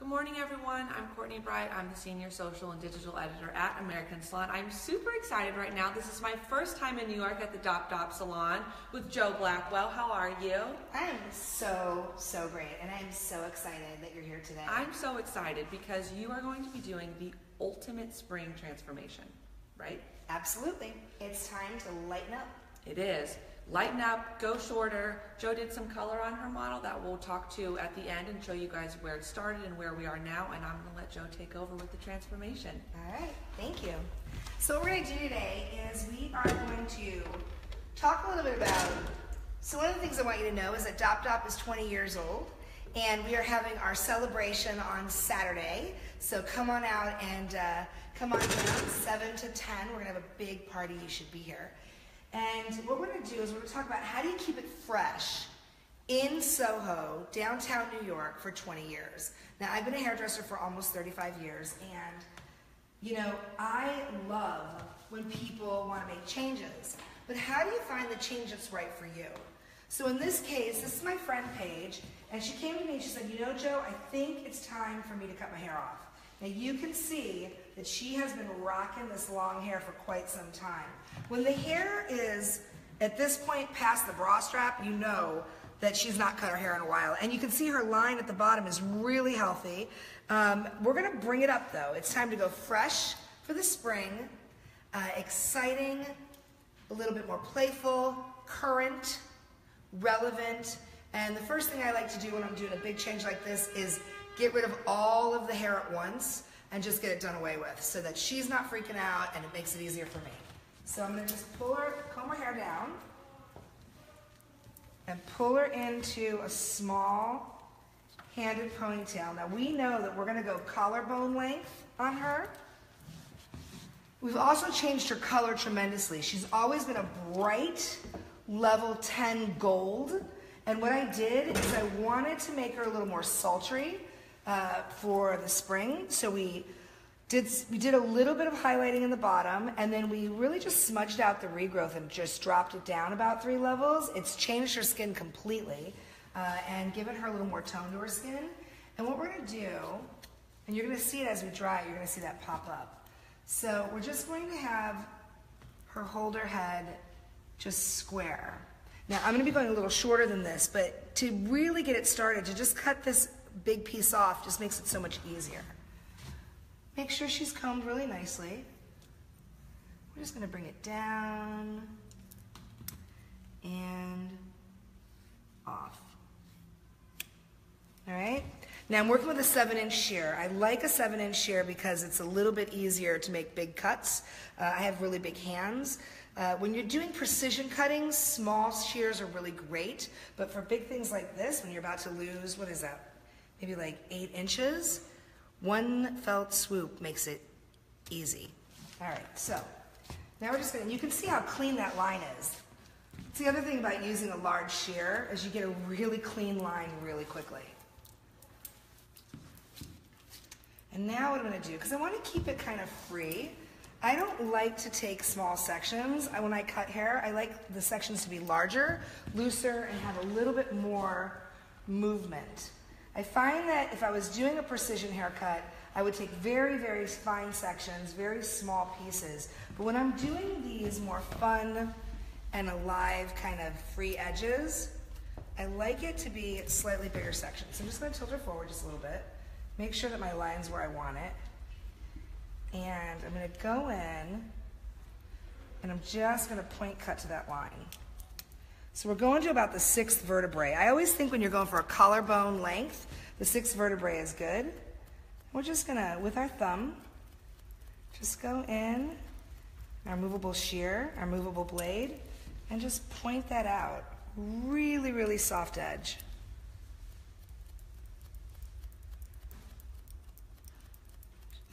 Good morning, everyone. I'm Courtney Bright. I'm the Senior Social and Digital Editor at American Salon. I'm super excited right now. This is my first time in New York at the Dop Salon with Joe Blackwell. How are you? I am so great, and I'm so excited that you're here today. I'm so excited because you are going to be doing the ultimate spring transformation, right? Absolutely. It's time to lighten up. It is. Lighten up, go shorter. Joe did some color on her model that we'll talk to at the end and show you guys where it started and where we are now, and I'm going to let Joe take over with the transformation. All right, thank you. So what we're going to do today is we are going to talk a little bit about, so one of the things I want you to know is that Dop is 20 years old, and we are having our celebration on Saturday. So come on out and come on down 7 to 10. We're going to have a big party. You should be here. And what we're going to do is we're going to talk about how do you keep it fresh in Soho, downtown New York, for 20 years. Now, I've been a hairdresser for almost 35 years, and, you know, I love when people want to make changes. But how do you find the change that's right for you? So in this case, this is my friend Paige, and she came to me and she said, you know, Joe, I think it's time for me to cut my hair off. Now, you can see that she has been rocking this long hair for quite some time. When the hair is, at this point, past the bra strap, you know that she's not cut her hair in a while. And you can see her line at the bottom is really healthy. We're going to bring it up, though. It's time to go fresh for the spring, exciting, a little bit more playful, current, relevant. And the first thing I like to do when I'm doing a big change like this is get rid of all of the hair at once and just get it done away with so that she's not freaking out and it makes it easier for me. So I'm going to just comb her hair down and pull her into a small handed ponytail. Now we know that we're going to go collarbone length on her. We've also changed her color tremendously. She's always been a bright level 10 gold. And what I did is I wanted to make her a little more sultry for the spring. So we did a little bit of highlighting in the bottom, and then we really just smudged out the regrowth and just dropped it down about 3 levels. It's changed her skin completely and given her a little more tone to her skin. And what we're going to do, and you're going to see it as we dry, you're going to see that pop up. So we're just going to have her hold her head just square. Now I'm going to be going a little shorter than this, but to really get it started, to just cut this big piece off just makes it so much easier. Make sure she's combed really nicely. We're just going to bring it down and off. All right? Now I'm working with a 7-inch shear. I like a 7-inch shear because it's a little bit easier to make big cuts. I have really big hands. When you're doing precision cutting, small shears are really great, but for big things like this, when you're about to lose, what is that, maybe like 8 inches, one felt swoop makes it easy. All right, so now we're just going to, you can see how clean that line is. It's the other thing about using a large shear is you get a really clean line really quickly. And now what I'm going to do, because I want to keep it kind of free, I don't like to take small sections. When I cut hair, I like the sections to be larger, looser, and have a little bit more movement. I find that if I was doing a precision haircut, I would take very, very fine sections, very small pieces. But when I'm doing these more fun and alive kind of free edges, I like it to be slightly bigger sections. So I'm just going to tilt her forward just a little bit, make sure that my line's where I want it. And I'm going to go in, and I'm just going to point cut to that line. So we're going to about the 6th vertebrae. I always think when you're going for a collarbone length, the 6th vertebrae is good. We're just going to, with our thumb, just go in, our movable shear, our movable blade, and just point that out. Really, really soft edge.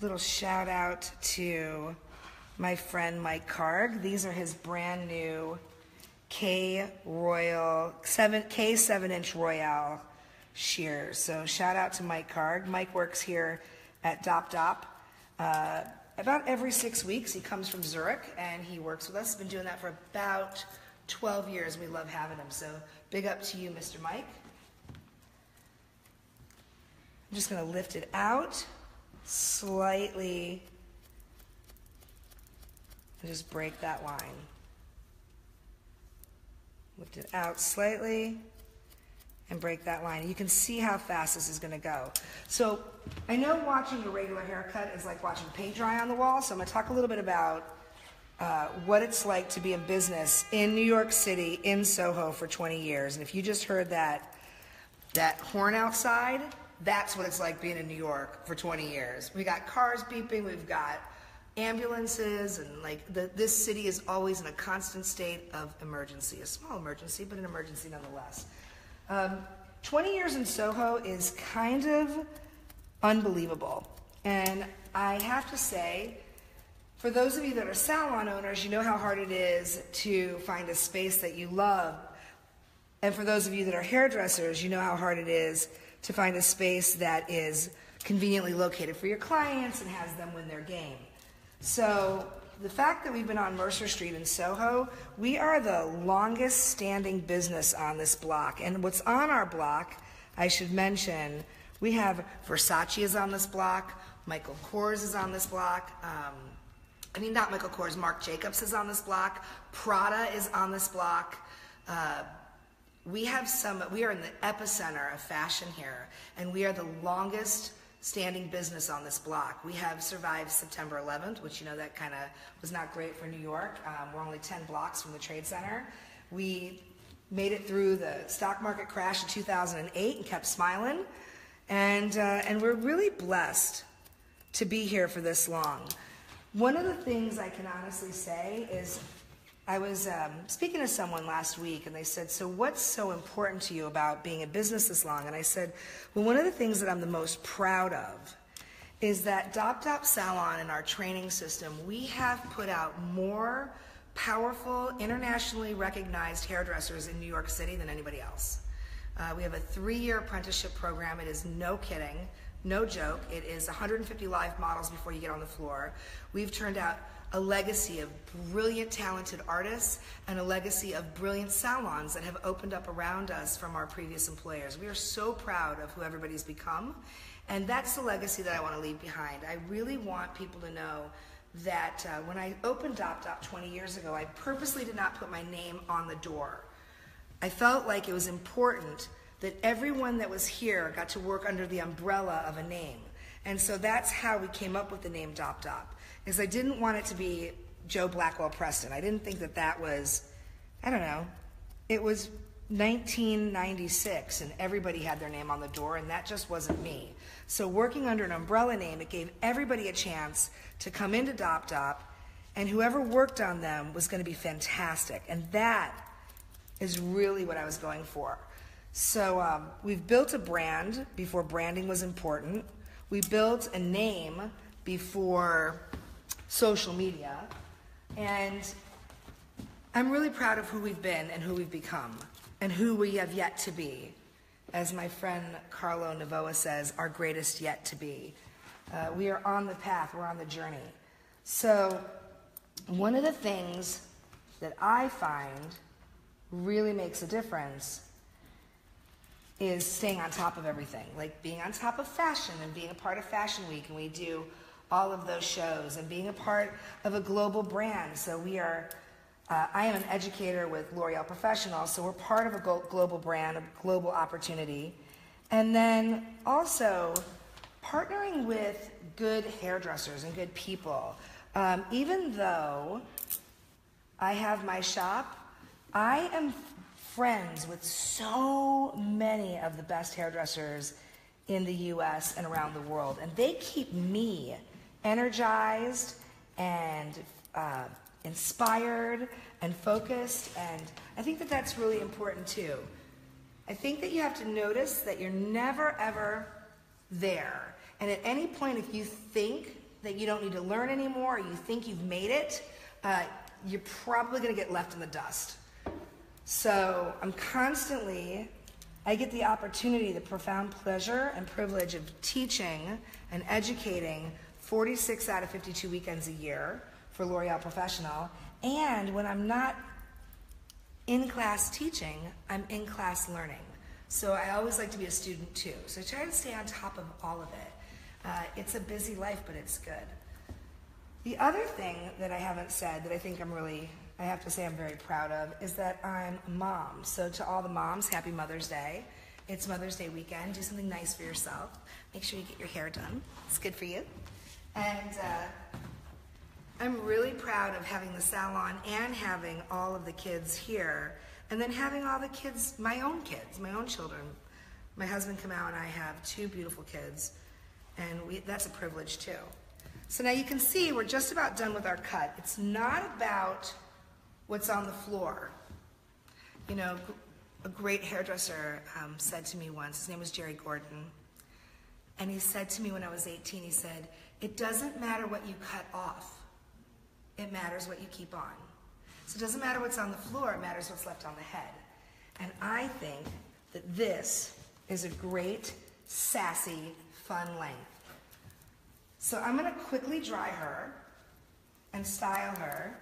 Little shout out to my friend Mike Karg. These are his brand new K 7-inch Royale shears. So shout out to Mike Karg. Mike works here at Dop. About every 6 weeks he comes from Zurich and he works with us. He's been doing that for about 12 years. We love having him. So big up to you, Mr. Mike. I'm just going to lift it out slightly and just break that line. Lift it out slightly and break that line. You can see how fast this is going to go. So I know watching a regular haircut is like watching paint dry on the wall, so I'm going to talk a little bit about what it's like to be in business in New York City, in Soho for 20 years. And if you just heard that horn outside, that's what it's like being in New York for 20 years. We got cars beeping, we've got ambulances, and like this city is always in a constant state of emergency. A small emergency, but an emergency nonetheless. 20 years in Soho is kind of unbelievable. And I have to say, for those of you that are salon owners, you know how hard it is to find a space that you love. And for those of you that are hairdressers, you know how hard it is to find a space that is conveniently located for your clients and has them win their game. So the fact that we've been on Mercer Street in Soho, we are the longest standing business on this block. And what's on our block, I should mention, we have Versace is on this block, Michael Kors is on this block, not Michael Kors, Marc Jacobs is on this block, Prada is on this block. We are in the epicenter of fashion here, and we are the longest standing business on this block. We have survived September 11th, which that kind of was not great for New York. We're only 10 blocks from the Trade Center. We made it through the stock market crash in 2008 and kept smiling, and we're really blessed to be here for this long. One of the things I can honestly say is I was speaking to someone last week, and they said, so what's so important to you about being in business this long? And I said, well, one of the things that I'm the most proud of is that Dop Salon in our training system, we have put out more powerful, internationally recognized hairdressers in New York City than anybody else. We have a 3-year apprenticeship program. It is no kidding, no joke. It is 150 live models before you get on the floor. We've turned out a legacy of brilliant, talented artists and a legacy of brilliant salons that have opened up around us from our previous employers. We are so proud of who everybody's become, and that's the legacy that I want to leave behind. I really want people to know that when I opened Dop 20 years ago, I purposely did not put my name on the door. I felt like it was important that everyone that was here got to work under the umbrella of a name. And so that's how we came up with the name Dop, is I didn't want it to be Joe Blackwell Preston. I didn't think that was, it was 1996 and everybody had their name on the door, and that just wasn't me. So working under an umbrella name, it gave everybody a chance to come into Dop, and whoever worked on them was going to be fantastic. And that is really what I was going for. So we've built a brand before branding was important. We built a name before social media, and I'm really proud of who we've been and who we've become and who we have yet to be. As my friend Carlo Navoa says, our greatest yet to be. We are on the path, we're on the journey. So one of the things that I find really makes a difference is staying on top of everything, like being on top of fashion and being a part of Fashion Week, and we do all of those shows, and being a part of a global brand. So we are, I am an educator with L'Oreal Professional, so we're part of a global brand, a global opportunity. And then also partnering with good hairdressers and good people. Even though I have my shop, I am friends with so many of the best hairdressers in the US and around the world, and they keep me energized and inspired and focused, and I think that that's really important too. I think that you have to notice that you're never ever there, and at any point if you think that you don't need to learn anymore, or you think you've made it, you're probably going to get left in the dust. So I get the opportunity, the profound pleasure and privilege of teaching and educating 46 out of 52 weekends a year for L'Oreal Professional. And when I'm not in class teaching, I'm in class learning. So I always like to be a student too. So I try to stay on top of all of it. It's a busy life, but it's good. The other thing that I haven't said that I think I have to say I'm very proud of is that I'm a mom. So to all the moms, happy Mother's Day. It's Mother's Day weekend. Do something nice for yourself. Make sure you get your hair done. It's good for you. And I'm really proud of having the salon and having all of the kids here, and then having all the kids, my own children. My husband Kamau and I have 2 beautiful kids, and that's a privilege too. So now you can see we're just about done with our cut. It's not about what's on the floor. You know, a great hairdresser said to me once, his name was Jerry Gordon, and he said to me when I was 18, he said, "It doesn't matter what you cut off, it matters what you keep on." So it doesn't matter what's on the floor, it matters what's left on the head. And I think that this is a great, sassy, fun length. So I'm gonna quickly dry her and style her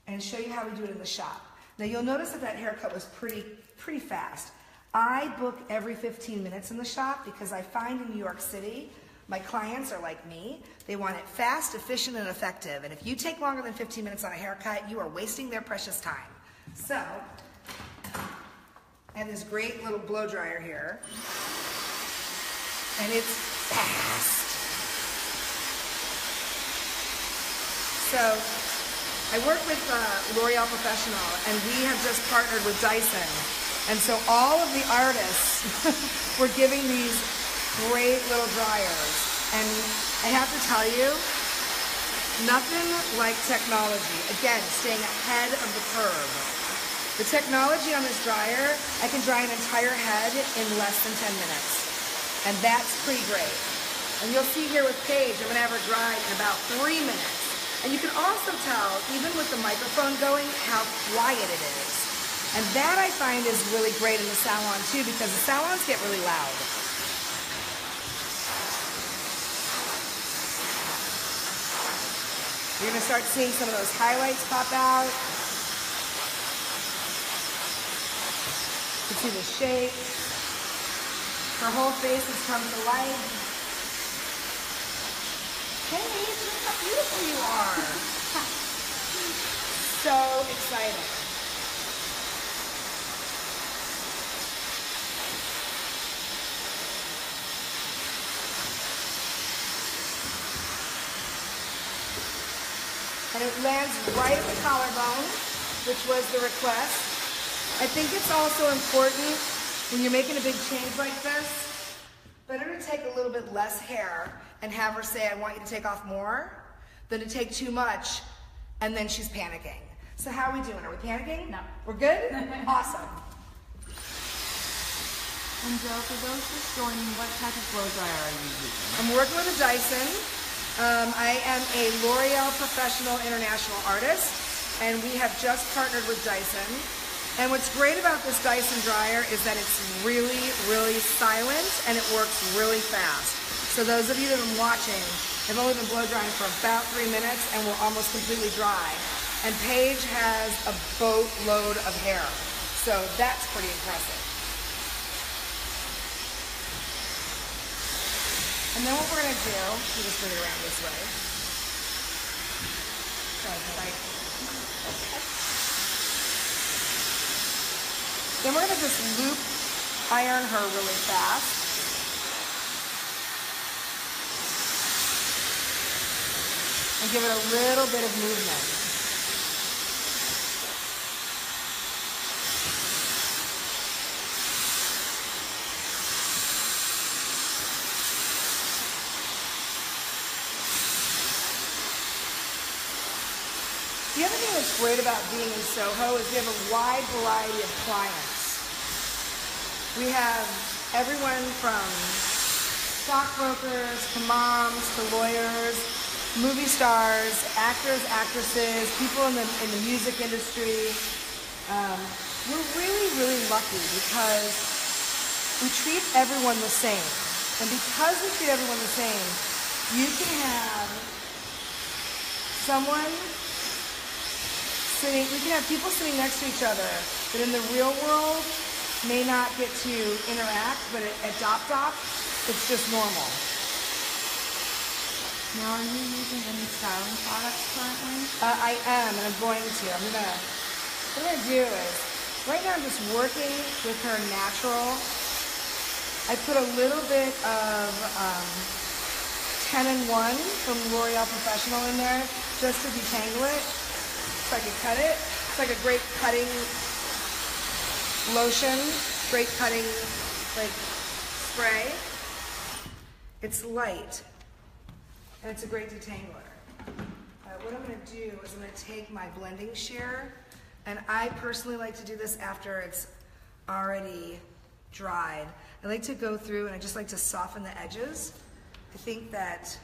and show you how we do it in the shop. Now you'll notice that haircut was pretty fast. I book every 15 minutes in the shop because I find in New York City, my clients are like me. They want it fast, efficient, and effective. And if you take longer than 15 minutes on a haircut, you are wasting their precious time. So, I have this great little blow dryer here. And it's fast. So, I work with L'Oreal Professional, and we have just partnered with Dyson. And so all of the artists were giving these great little dryers. And I have to tell you, nothing like technology. Again, staying ahead of the curve. The technology on this dryer, I can dry an entire head in less than 10 minutes. And that's pretty great. And you'll see here with Paige, I'm gonna have her dry in about 3 minutes. And you can also tell, even with the microphone going, how quiet it is. And that I find is really great in the salon too, because the salons get really loud. You're gonna start seeing some of those highlights pop out. You can see the shape. Her whole face has come to life. Hey, look how beautiful you are. So exciting. And it lands right at the collarbone, which was the request. I think it's also important when you're making a big change like this, better to take a little bit less hair and have her say, "I want you to take off more," than to take too much and then she's panicking. So how are we doing? Are we panicking? No. We're good? Awesome. And Joe, for those just joining, what type of blow dryer are you using? I'm working with a Dyson. I am a L'Oreal Professional International Artist, and we have just partnered with Dyson. And what's great about this Dyson dryer is that it's really, really silent and it works really fast. So those of you that have been watching, I've only been blow drying for about 3 minutes and we're almost completely dry. And Paige has a boatload of hair. So that's pretty impressive. And then what we're gonna do, we just bring it around this way. Then we're gonna just loop iron her really fast. And give it a little bit of movement. The other thing that's great about being in Soho is we have a wide variety of clients. We have everyone from stockbrokers to moms to lawyers, movie stars, actors, actresses, people in the music industry. We're really, really lucky because we treat everyone the same. And because we treat everyone the same, you can have we can have people sitting next to each other that in the real world may not get to interact, but at Dop Dop, it's just normal. Now, are you using any styling products currently? I am, and I'm going to. What I'm gonna do is, right now I'm just working with her natural. I put a little bit of 10-in-1 from L'Oreal Professional in there, just to detangle it, so I can cut it. It's like a great cutting lotion, great cutting like spray. It's light, and it's a great detangler. What I'm going to do is I'm going to take my blending shear, and I personally like to do this after it's already dried. I like to go through and I just like to soften the edges. I think that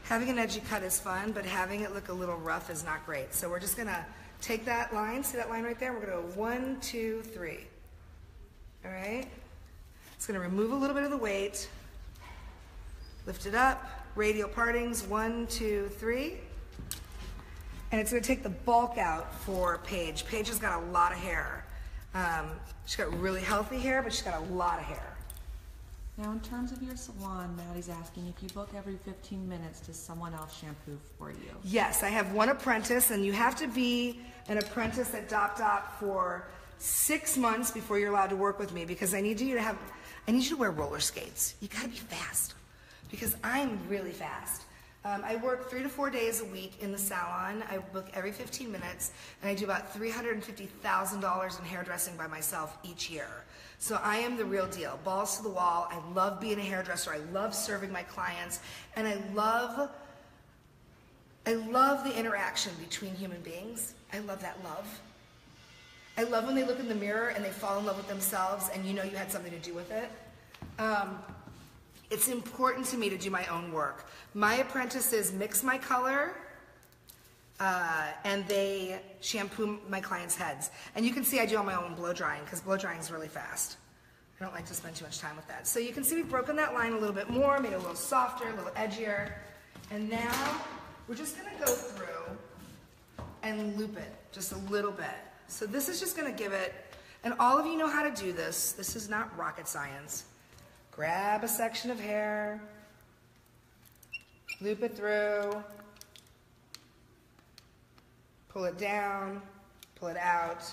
having an edgy cut is fun, but having it look a little rough is not great. So we're just going to take that line, see that line right there? We're going to go 1, 2, 3. All right? It's going to remove a little bit of the weight. Lift it up, radial partings, 1, 2, 3. And it's going to take the bulk out for Paige. Paige has got a lot of hair. She's got really healthy hair, but she's got a lot of hair. Now, in terms of your salon, Maddie's asking if you book every 15 minutes, does someone else shampoo for you? Yes, I have one apprentice, and you have to be an apprentice at Dop Dop for 6 months before you're allowed to work with me, because I need you to wear roller skates. You gotta be fast, because I'm really fast. I work 3 to 4 days a week in the salon. I book every 15 minutes, and I do about $350,000 in hairdressing by myself each year. So I am the real deal, balls to the wall. I love being a hairdresser. I love serving my clients, and I love the interaction between human beings. I love that love. I love when they look in the mirror and they fall in love with themselves, and you know you had something to do with it. It's important to me to do my own work. My apprentices mix my color, and they shampoo my clients' heads. And you can see I do all my own blow drying, because blow drying is really fast. I don't like to spend too much time with that. So you can see we've broken that line a little bit more, made it a little softer, a little edgier. And now we're just gonna go through and loop it just a little bit. So this is just gonna give it, and all of you know how to do this. This is not rocket science. Grab a section of hair, loop it through, pull it down, pull it out.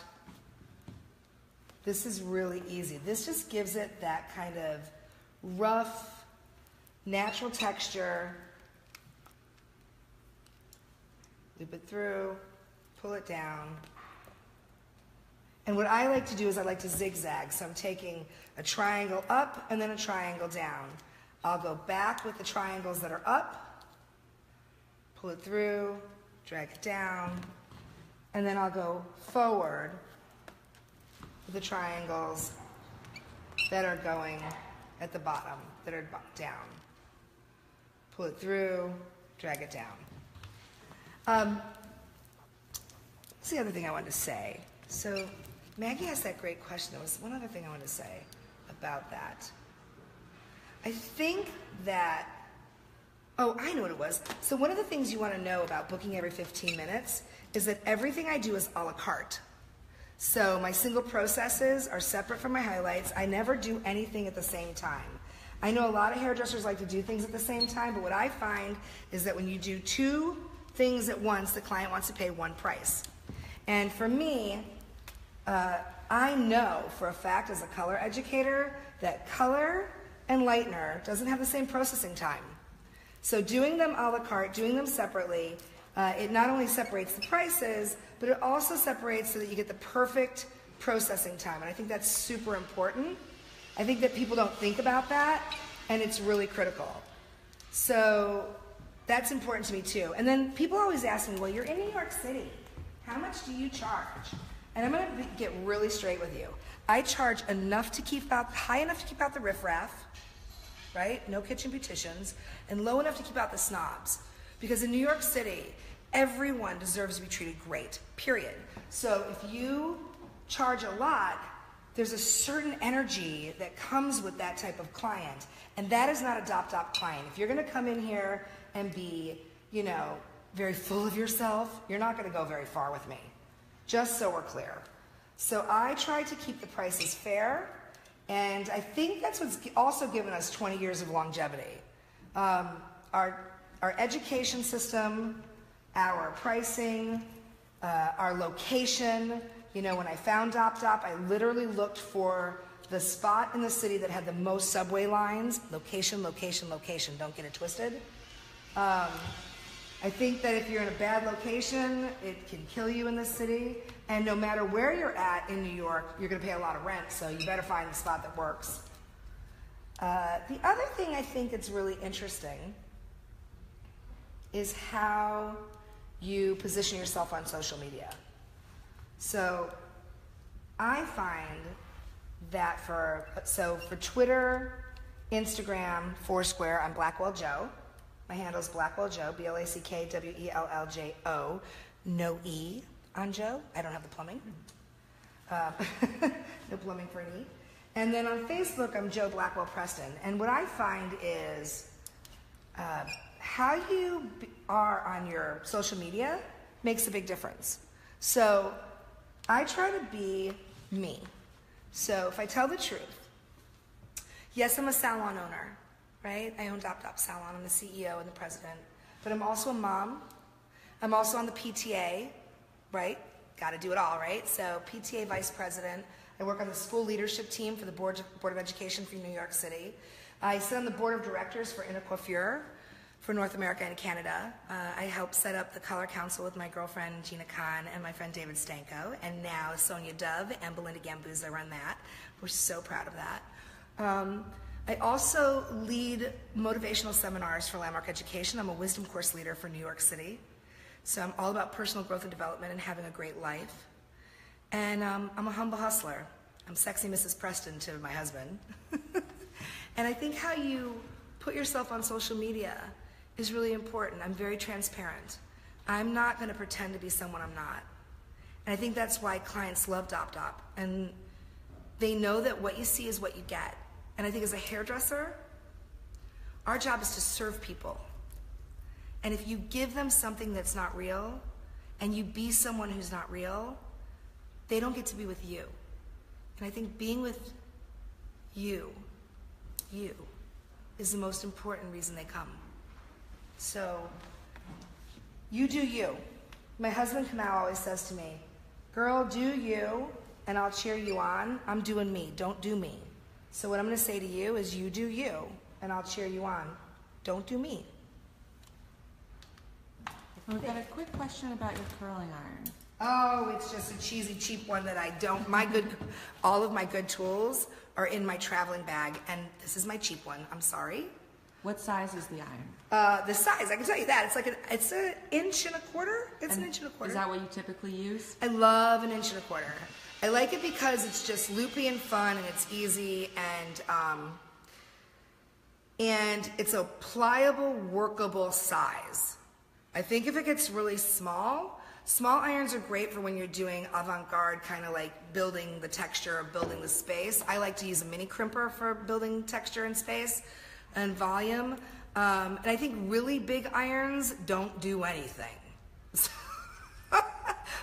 This is really easy. This just gives it that kind of rough, natural texture. Loop it through, pull it down. And what I like to do is I like to zigzag. So I'm taking a triangle up and then a triangle down. I'll go back with the triangles that are up, pull it through, drag it down, and then I'll go forward with the triangles that are going at the bottom, that are down. Pull it through, drag it down. What's the other thing I wanted to say? So Maggie asked that great question. There was one other thing I wanted to say about that. I think that, oh, I know what it was. So one of the things you want to know about booking every 15 minutes is that everything I do is a la carte. So my single processes are separate from my highlights. I never do anything at the same time. I know a lot of hairdressers like to do things at the same time, but what I find is that when you do 2 things at once, the client wants to pay one price. And for me, I know for a fact as a color educator that color and lightener doesn't have the same processing time. So doing them a la carte, doing them separately, it not only separates the prices, but it also separates so that you get the perfect processing time. And I think that's super important. I think that people don't think about that, and it's really critical. So that's important to me too. And then people always ask me, well, you're in New York City. How much do you charge? And I'm going to get really straight with you. I charge enough to keep out, high enough to keep out the riffraff, right? No kitchen beauticians, and low enough to keep out the snobs. Because in New York City, everyone deserves to be treated great, period. So if you charge a lot, there's a certain energy that comes with that type of client. And that is not a Dop client. If you're going to come in here and be, you know, very full of yourself, you're not going to go very far with me. Just so we're clear. So I try to keep the prices fair, and I think that's what's also given us 20 years of longevity. Our education system, our pricing, our location. You know, when I found DopDop, I literally looked for the spot in the city that had the most subway lines. Location, location, location. Don't get it twisted. I think that if you're in a bad location, it can kill you in this city. And no matter where you're at in New York, you're going to pay a lot of rent, so you better find the spot that works. The other thing I think that's really interesting is how you position yourself on social media. So I find that for Twitter, Instagram, Foursquare, I'm Blackwell Joe. My handle is Blackwell Joe, BLACKWELLJO, no E on Joe. I don't have the plumbing. No plumbing for an E. And then on Facebook, I'm Joe Blackwell Preston. And what I find is how you are on your social media makes a big difference. So I try to be me. So if I tell the truth, yes, I'm a salon owner, right? I own DopDop Salon. I'm the CEO and the president. But I'm also a mom. I'm also on the PTA, right? Got to do it all, right? So PTA vice president. I work on the school leadership team for the Board of Education for New York City. I sit on the board of directors for Intercoiffure for North America and Canada. I helped set up the Color Council with my girlfriend Gina Khan and my friend David Stanko, and now Sonia Dove and Belinda Gambuza run that. We're so proud of that. I also lead motivational seminars for Landmark Education. I'm a wisdom course leader for New York City. So I'm all about personal growth and development and having a great life. And I'm a humble hustler. I'm sexy Mrs. Preston to my husband. And I think how you put yourself on social media is really important. I'm very transparent. I'm not going to pretend to be someone I'm not. And I think that's why clients love DopDop. And they know that what you see is what you get. And I think as a hairdresser, our job is to serve people. And if you give them something that's not real, and you be someone who's not real, they don't get to be with you. And I think being with you is the most important reason they come. So, you do you. My husband Kamau always says to me, girl, do you, and I'll cheer you on. I'm doing me, don't do me. So what I'm gonna say to you is you do you, and I'll cheer you on. Don't do me. We've got a quick question about your curling iron. Oh, it's just a cheesy, cheap one that I don't, all of my good tools are in my traveling bag, and this is my cheap one, I'm sorry. What size is the iron? The size, I can tell you that, it's an inch and a quarter, an inch and a quarter. Is that what you typically use? I love an inch and a quarter. I like it because it's just loopy and fun, and it's easy, and it's a pliable, workable size. I think if it gets really small irons are great for when you're doing avant-garde, kind of like building the texture or building the space. I like to use a mini crimper for building texture and space and volume. And I think really big irons don't do anything.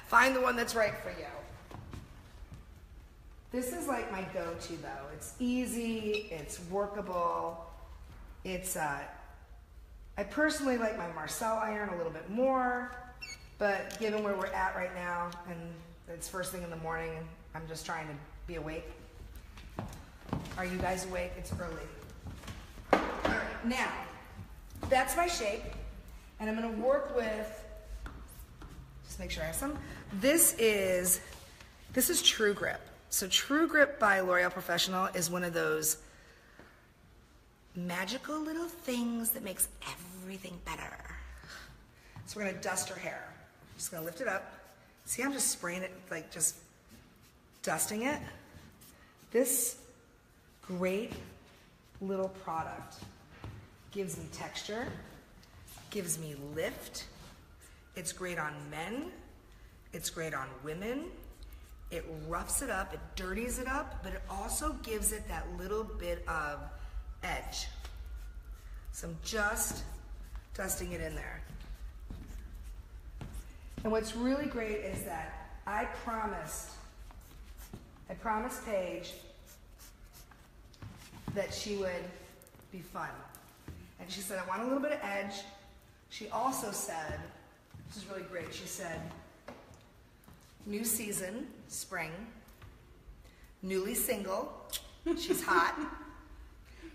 Find the one that's right for you. This is like my go-to though. It's easy, it's workable, I personally like my Marcel iron a little bit more, but given where we're at right now, and it's first thing in the morning, and I'm just trying to be awake. Are you guys awake? It's early. All right, now, that's my shape, and I'm gonna work with, just make sure I have some. This is True Grip. So True Grip by L'Oreal Professional is one of those magical little things that makes everything better. So we're gonna dust her hair. Just gonna lift it up. See, I'm just spraying it, like just dusting it. This great little product gives me texture, gives me lift. It's great on men, it's great on women. It roughs it up, it dirties it up, but it also gives it that little bit of edge. So I'm just dusting it in there. And what's really great is that I promised I promised Paige that she would be fun. And she said, I want a little bit of edge. She also said, this is really great, she said, new season, spring, newly single, she's hot,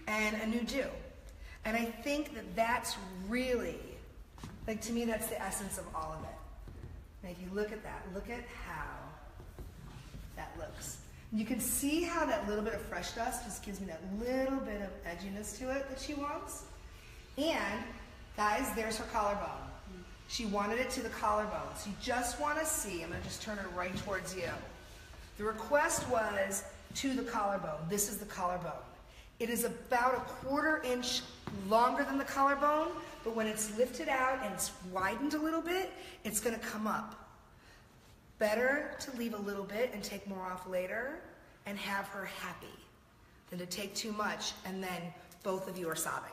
and a new do. And I think that that's really, like, to me, that's the essence of all of it. And if you look at that, look at how that looks. You can see how that little bit of fresh dust just gives me that little bit of edginess to it that she wants. And, guys, there's her collarbone. She wanted it to the collarbone. So you just want to see, I'm going to just turn it right towards you. The request was to the collarbone. This is the collarbone. It is about a 1/4 inch longer than the collarbone, but when it's lifted out and it's widened a little bit, it's going to come up. Better to leave a little bit and take more off later and have her happy than to take too much and then both of you are sobbing.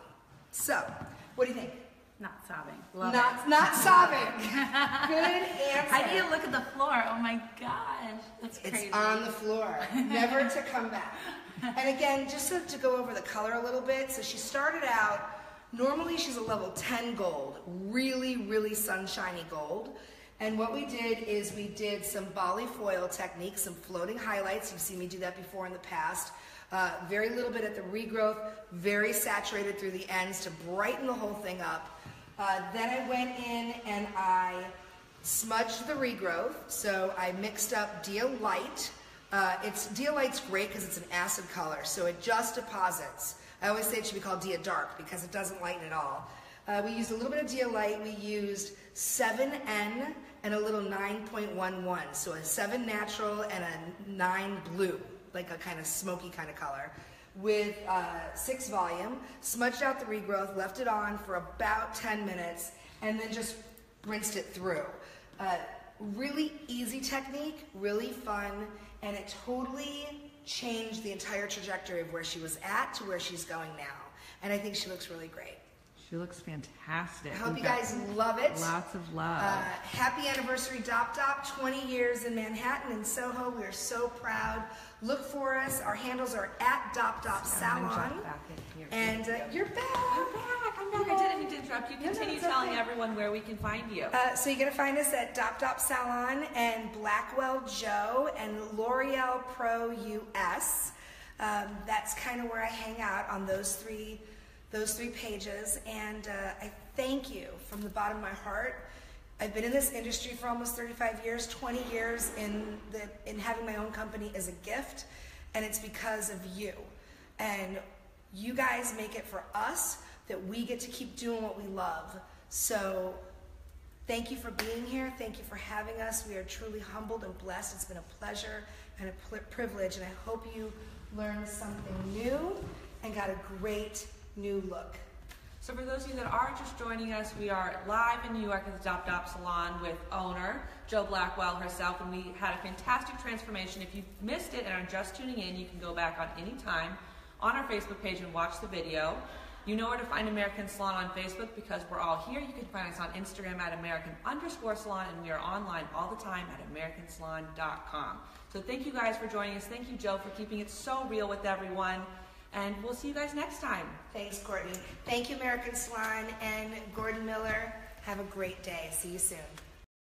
So, what do you think? Not sobbing. Love Not sobbing. Good answer. I need to look at the floor. Oh my gosh. That's crazy. It's on the floor. Never to come back. And again, just to go over the color a little bit. So she started out, normally she's a level 10 gold. Really, really sunshiny gold. And what we did is we did some Bali foil technique, some floating highlights. You've seen me do that before in the past. Very little bit at the regrowth, very saturated through the ends to brighten the whole thing up. Then I went in and I smudged the regrowth. So I mixed up Dia Light. Dia Light's great because it's an acid color, so it just deposits. I always say it should be called Dia Dark because it doesn't lighten at all. We used a little bit of Dia Light. We used 7N and a little 9.11. So a 7 natural and a 9 blue, like a kind of smoky kind of color. With 6 volume, smudged out the regrowth, left it on for about 10 minutes, and then just rinsed it through. Really easy technique, really fun, and it totally changed the entire trajectory of where she was at to where she's going now. And I think she looks really great. She looks fantastic. I hope you guys love it. Lots of love. Happy anniversary, Dop Dop. 20 years in Manhattan and Soho. We are so proud. Look for us. Our handles are at Dop Dop Salon. And you're back. I'm back. I didn't mean to interrupt you. Continue telling everyone where we can find you. So you're going to find us at Dop Dop Salon and Blackwell Joe and L'Oreal Pro US. That's kind of where I hang out on those three pages, and I thank you from the bottom of my heart. I've been in this industry for almost 35 years, 20 years in having my own company is a gift, and it's because of you. And you guys make it for us that we get to keep doing what we love. So thank you for being here. Thank you for having us. We are truly humbled and blessed. It's been a pleasure and a privilege, and I hope you learned something new and got a great new look. So for those of you that are just joining us, we are live in New York at the Dop Dop Salon with owner Jo Blackwell herself, and we had a fantastic transformation. If you missed it and are just tuning in, you can go back on any time on our Facebook page and watch the video. You know where to find American Salon on Facebook because we're all here. You can find us on Instagram at American_Salon, and we are online all the time at AmericanSalon.com. So thank you guys for joining us. Thank you, Jo, for keeping it so real with everyone. And we'll see you guys next time. Thanks, Courtney. Thank you, American Salon and Gordon Miller. Have a great day. See you soon.